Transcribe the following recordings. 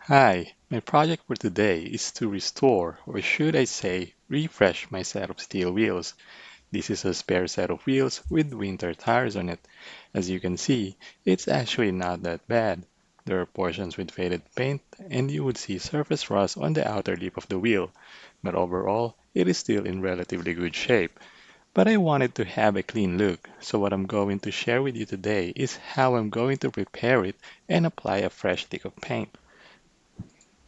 Hi, my project for today is to restore, or should I say, refresh my set of steel wheels. This is a spare set of wheels with winter tires on it. As you can see, it's actually not that bad. There are portions with faded paint, and you would see surface rust on the outer lip of the wheel, but overall, it is still in relatively good shape. But I wanted to have a clean look, so what I'm going to share with you today is how I'm going to prepare it and apply a fresh lick of paint.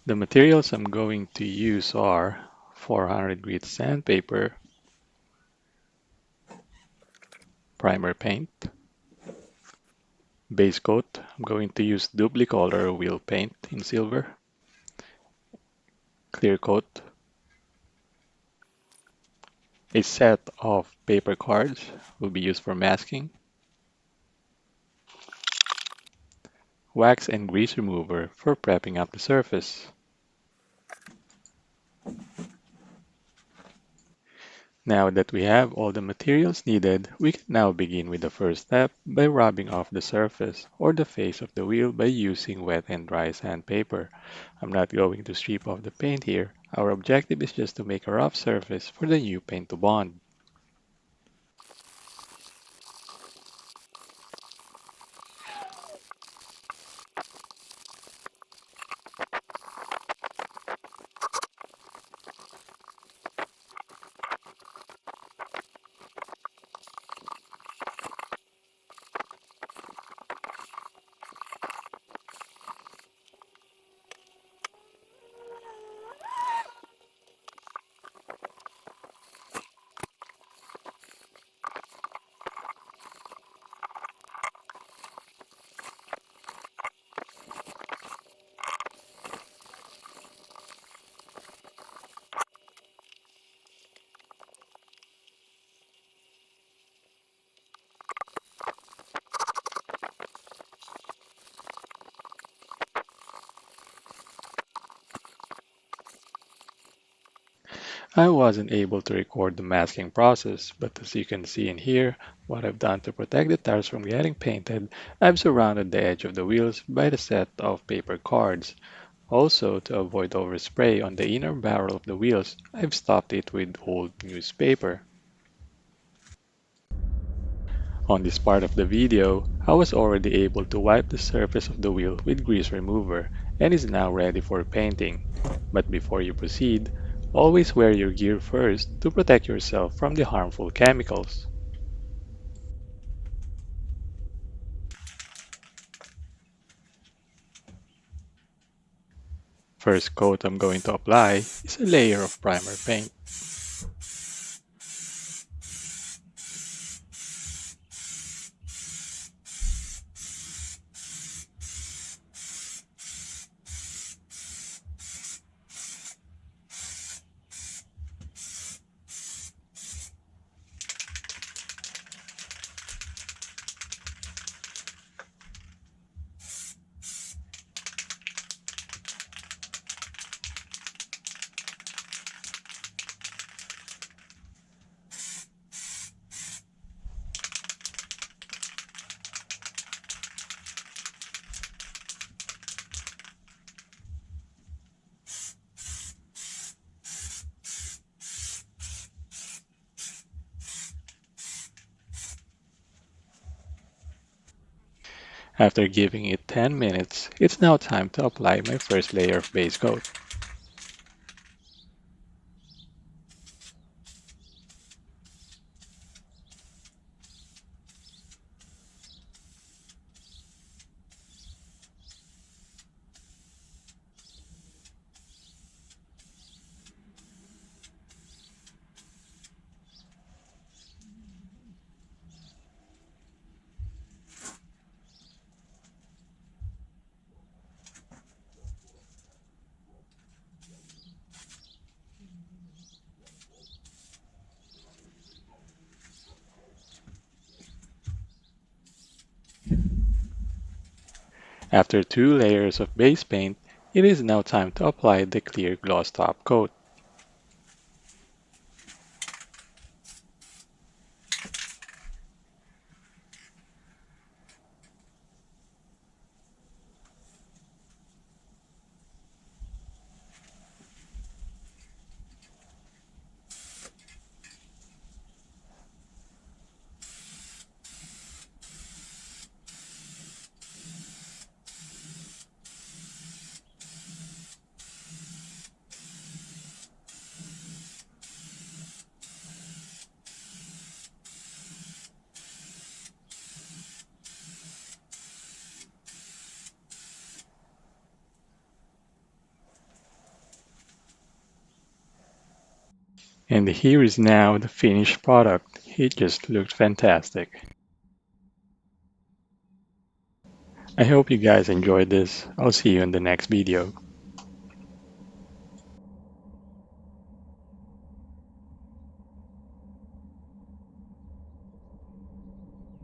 The materials I'm going to use are 400 grit sandpaper, primer paint, base coat. I'm going to use DupliColor wheel paint in silver, clear coat, a set of paper cards will be used for masking, wax and grease remover for prepping up the surface. Now that we have all the materials needed, we can now begin with the first step by rubbing off the surface or the face of the wheel by using wet and dry sandpaper. I'm not going to strip off the paint here. Our objective is just to make a rough surface for the new paint to bond. I wasn't able to record the masking process, but as you can see in here, what I've done to protect the tires from getting painted, I've surrounded the edge of the wheels by the set of paper cards. Also, to avoid overspray on the inner barrel of the wheels, I've stopped it with old newspaper. On this part of the video, I was already able to wipe the surface of the wheel with grease remover and is now ready for painting. But before you proceed, always wear your gear first to protect yourself from the harmful chemicals. First coat I'm going to apply is a layer of primer paint. After giving it 10 minutes, it's now time to apply my first layer of base coat. After 2 layers of base paint, it is now time to apply the clear gloss top coat. And here is now the finished product. It just looked fantastic. I hope you guys enjoyed this. I'll see you in the next video.